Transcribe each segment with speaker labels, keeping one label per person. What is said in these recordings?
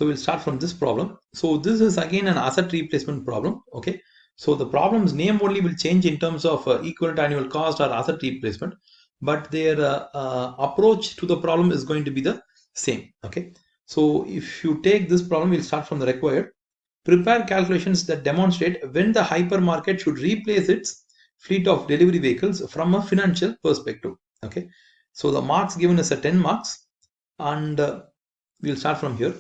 Speaker 1: So we'll start from this problem. So this is again an asset replacement problem. Okay. So the problem's name only will change in terms of equivalent annual cost or asset replacement, but their approach to the problem is going to be the same. Okay. So if you take this problem, we'll start from the required. Prepare calculations that demonstrate when the hypermarket should replace its fleet of delivery vehicles from a financial perspective. Okay. So the marks given is a 10 marks, and we'll start from here.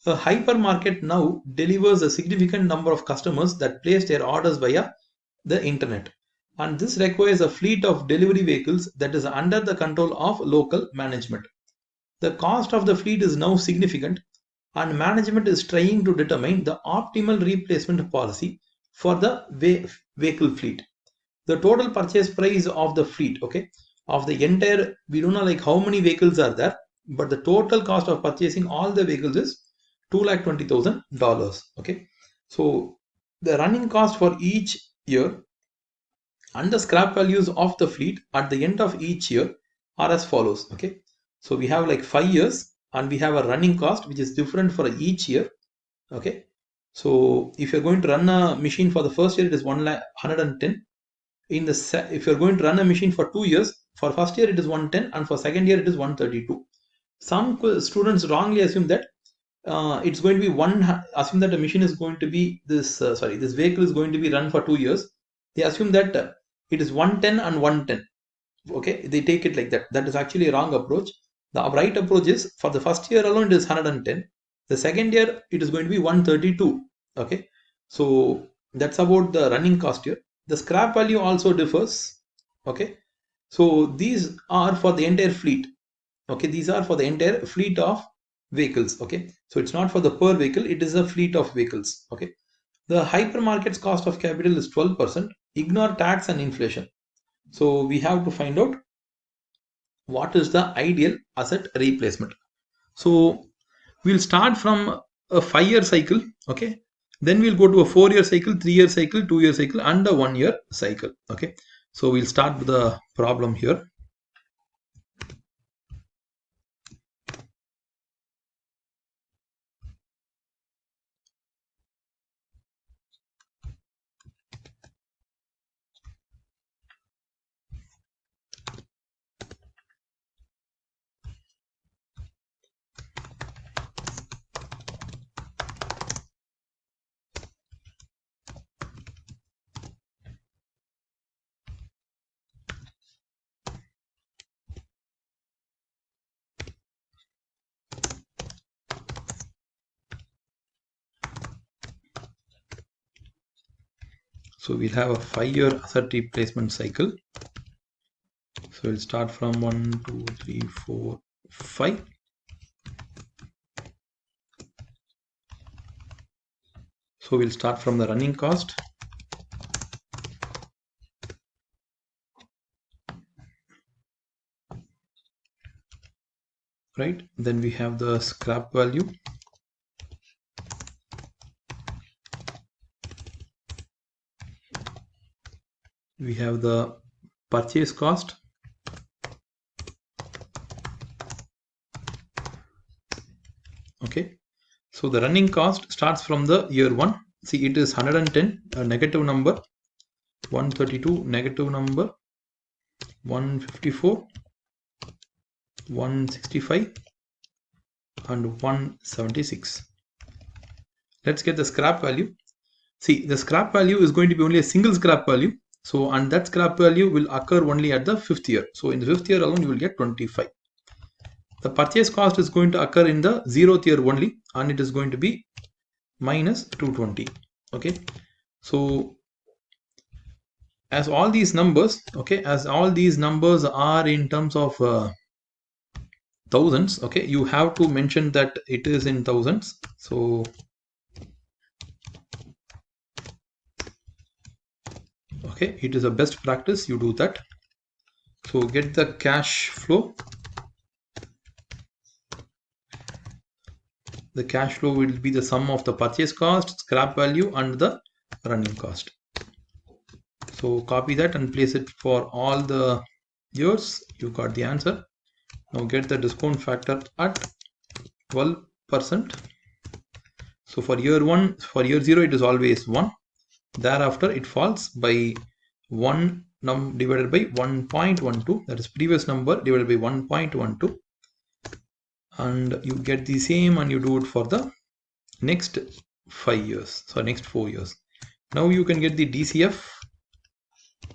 Speaker 1: A hypermarket now delivers a significant number of customers that place their orders via the internet. And this requires a fleet of delivery vehicles that is under the control of local management. The cost of the fleet is now significant, and management is trying to determine the optimal replacement policy for the vehicle fleet. The total purchase price of the fleet, okay, of the entire, we don't know like how many vehicles are there, but the total cost of purchasing all the vehicles is $220,000. Okay, so the running cost for each year and the scrap values of the fleet at the end of each year are as follows. Okay, so we have like 5 years and we have a running cost which is different for each year. Okay, so if you're going to run a machine for the first year, it is 110. If you're going to run a machine for 2 years, for first year it is 110 and for second year it is 132. Some students wrongly assume that it's going to be assume that a machine is going to be this vehicle is going to be run for 2 years. They assume that it is 110 and 110. Okay, they take it like that. That is actually a wrong approach. The right approach is for the first year alone it is 110. The second year it is going to be 132. Okay, so that's about the running cost here. The scrap value also differs. Okay, so these are for the entire fleet. Okay, these are for the entire fleet of vehicles. Okay, so it's not for the per vehicle, it is a fleet of vehicles. Okay, the hypermarket's cost of capital is 12%. Ignore tax and inflation. So we have to find out what is the ideal asset replacement. So we'll start from a 5-year cycle. Okay, then we'll go to a 4-year cycle, 3-year cycle, 2-year cycle, and a 1-year cycle. Okay, so we'll start with the problem here. So we'll have a 5-year asset replacement cycle. So we'll start from 1, 2, 3, 4, 5. So we'll start from the running cost. Right, then we have the scrap value. We have the purchase cost. Okay, so the running cost starts from the year 1. See, it is 110, a negative number, 132, negative number, 154, 165, and 176. Let's get the scrap value. See, the scrap value is going to be only a single scrap value. So, and that scrap value will occur only at the 5th year. So, in the 5th year alone, you will get 25. The purchase cost is going to occur in the 0th year only, and it is going to be minus 220. Okay. So, as all these numbers, okay, as all these numbers are in terms of thousands, okay, you have to mention that it is in thousands. So, okay, it is a best practice, you do that. So get the cash flow. The cash flow will be the sum of the purchase cost, scrap value, and the running cost. So copy that and place it for all the years. You got the answer. Now get the discount factor at 12%. So for year 1, for year 0 it is always 1. Thereafter it falls by 1 divided by 1.12, that is previous number divided by 1.12, and you get the same and you do it for the next 5 years, so next 4 years. Now you can get the DCF.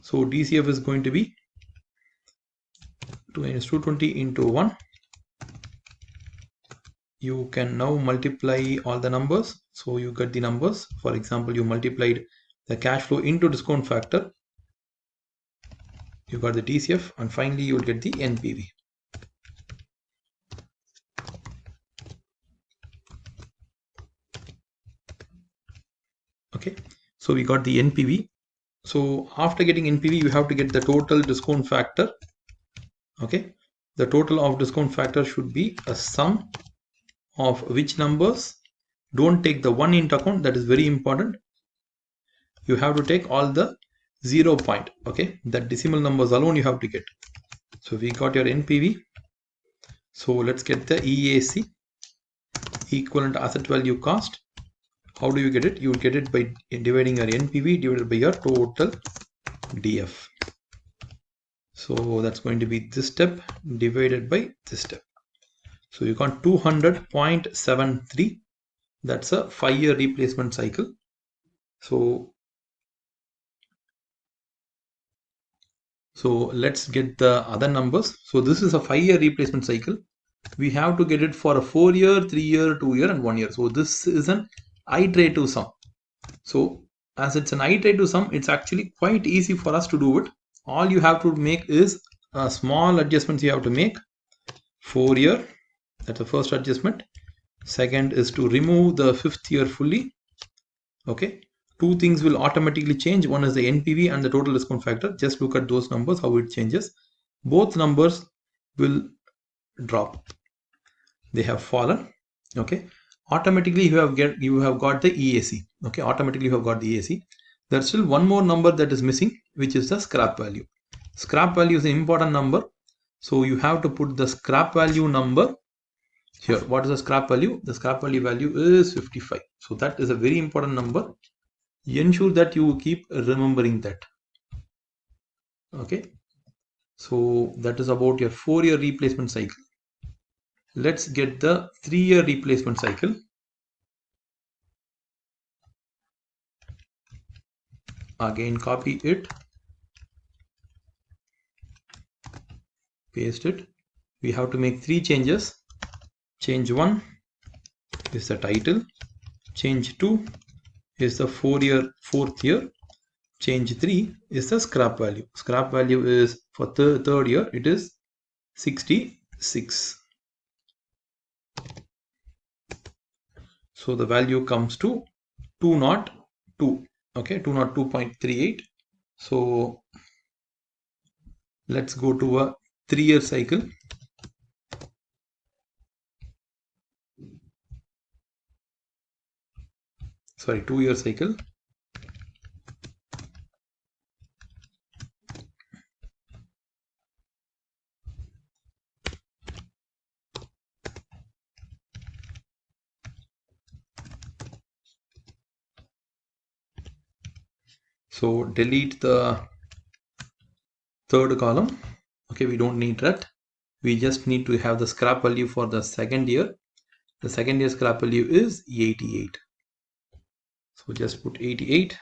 Speaker 1: So DCF is going to be 2 minus 220 into 1. You can now multiply all the numbers, so you get the numbers. For example, you multiplied the cash flow into discount factor, you got the DCF, and finally you will get the NPV. Okay, so we got the NPV. So after getting NPV, you have to get the total discount factor. Okay, the total of discount factor should be a sum of which numbers? Don't take the 1 into account, that is very important. You have to take all the 0 point, okay, that decimal numbers alone you have to get. So we got your NPV. So let's get the EAC, equivalent asset value cost. How do you get it? You will get it by dividing your NPV divided by your total DF. So that's going to be this step divided by this step. So you got 200.73. That's a 5-year replacement cycle. So let's get the other numbers. So this is a 5-year replacement cycle. We have to get it for a 4-year, 3-year, 2-year, and 1 year. So this is an iterative sum. So as it's an iterative sum, it's actually quite easy for us to do it. All you have to make is a small adjustments you have to make. 4-year, that's the first adjustment. Second is to remove the 5th year fully. Okay, two things will automatically change. One is the NPV and the total discount factor. Just look at those numbers, how it changes. Both numbers will drop. They have fallen. Okay, automatically you have got the EAC. Okay, automatically you have got the EAC. There's still one more number that is missing, which is the scrap value. Scrap value is an important number, so you have to put the scrap value number here. What is the scrap value? The scrap value is 55. So that is a very important number. Ensure that you keep remembering that. Okay, so that is about your 4-year replacement cycle. Let's get the 3-year replacement cycle. Again, copy it, paste it. We have to make 3 changes. Change 1 is the title. Change 2 is the 4th year. Change 3 is the scrap value. Scrap value is for third year, it is 66. So the value comes to 202. Okay, 202.38. So let's go to a 3-year cycle. Sorry, 2-year cycle. So delete the third column. Okay, we don't need that. We just need to have the scrap value for the 2nd year. The 2nd year scrap value is 88. So just put 88.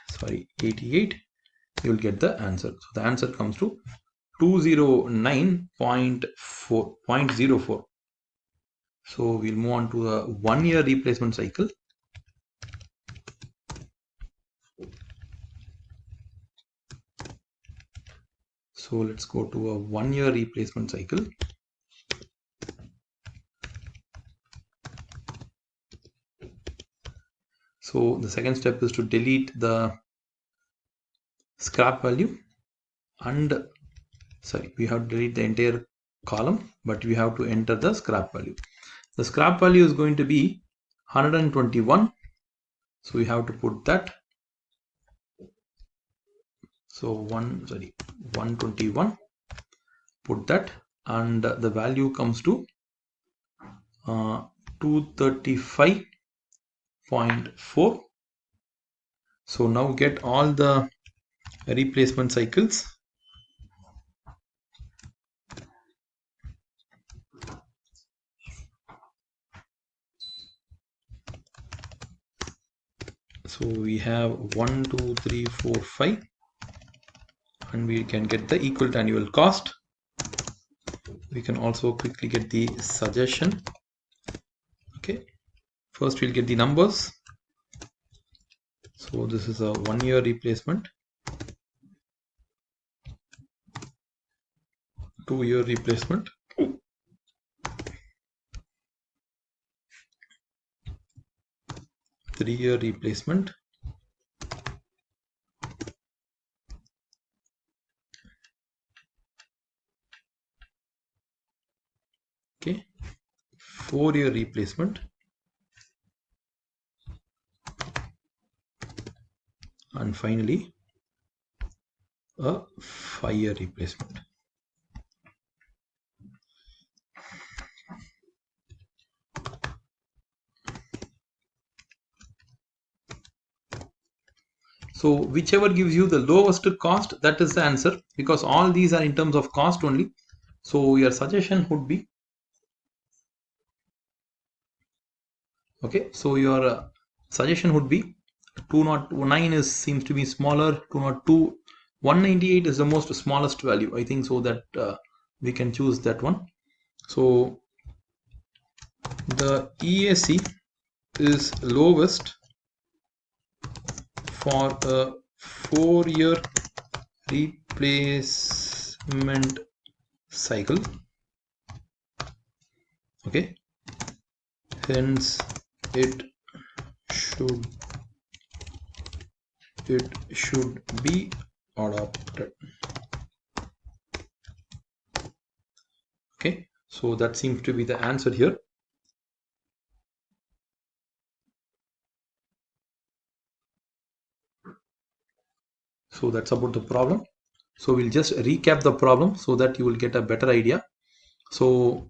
Speaker 1: You will get the answer. So the answer comes to 209.04. So we'll move on to a 1-year replacement cycle. So let's go to a 1-year replacement cycle. So the second step is to delete the scrap value, and we have to delete the entire column, but we have to enter the scrap value. The scrap value is going to be 121. So we have to put that. So 121, put that, and the value comes to 235 0.4. So now get all the replacement cycles. So we have 1, 2, 3, 4, 5, and we can get the equal annual cost. We can also quickly get the suggestion. Okay, first we'll get the numbers. So this is a 1-year replacement, 2-year replacement, 3-year replacement, okay, 4-year replacement, and finally a 5-year replacement. So whichever gives you the lowest cost, that is the answer, because all these are in terms of cost only. So your suggestion would be, okay, so your suggestion would be 209 seems to be smaller, 202, 198 is the most smallest value, I think, so that we can choose that one. So the EAC is lowest for a 4-year replacement cycle, okay, hence it should be adopted. Okay, so that seems to be the answer here. So that's about the problem. So we'll just recap the problem so that you will get a better idea. So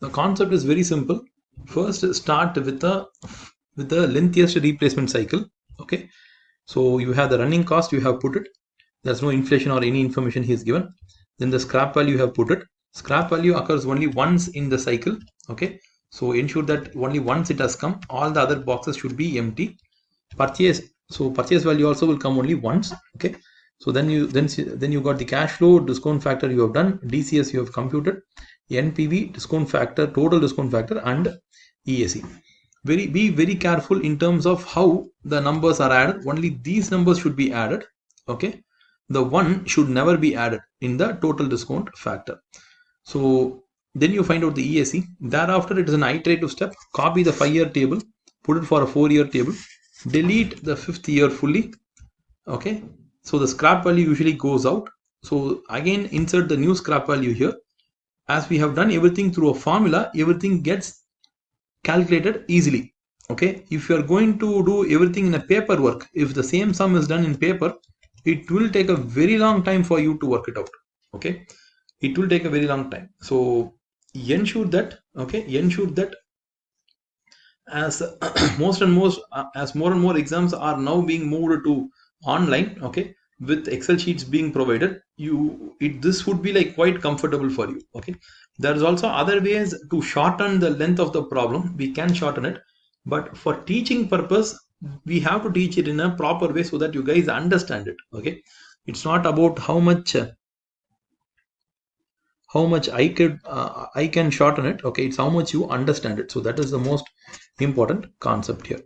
Speaker 1: the concept is very simple. First, start with the lengthiest replacement cycle. Okay, so you have the running cost, you have put it. There's no inflation or any information he is given. Then the scrap value you have put it. Scrap value occurs only once in the cycle. Okay, so ensure that only once it has come. All the other boxes should be empty. Purchase, so purchase value also will come only once. Okay, so then you got the cash flow, discount factor you have done, DCS you have computed, NPV, discount factor, total discount factor, and EAC. Be very careful in terms of how the numbers are added. Only these numbers should be added. Okay, the one should never be added in the total discount factor. So then you find out the EAC. Thereafter, it is an iterative step. Copy the 5-year table, put it for a 4-year table, delete the 5th year fully. Okay, so the scrap value usually goes out. So again, insert the new scrap value here. As we have done everything through a formula, everything gets calculated easily. Okay, if you are going to do everything in a paperwork, if the same sum is done in paper, it will take a very long time for you to work it out. Okay, it will take a very long time. So ensure that, okay, ensure that as as more and more exams are now being moved to online, okay, with Excel sheets being provided, this would be like quite comfortable for you. Okay, there's also other ways to shorten the length of the problem. We can shorten it, but for teaching purpose, we have to teach it in a proper way so that you guys understand it. Okay, it's not about how much I can shorten it. Okay, it's how much you understand it. So that is the most important concept here.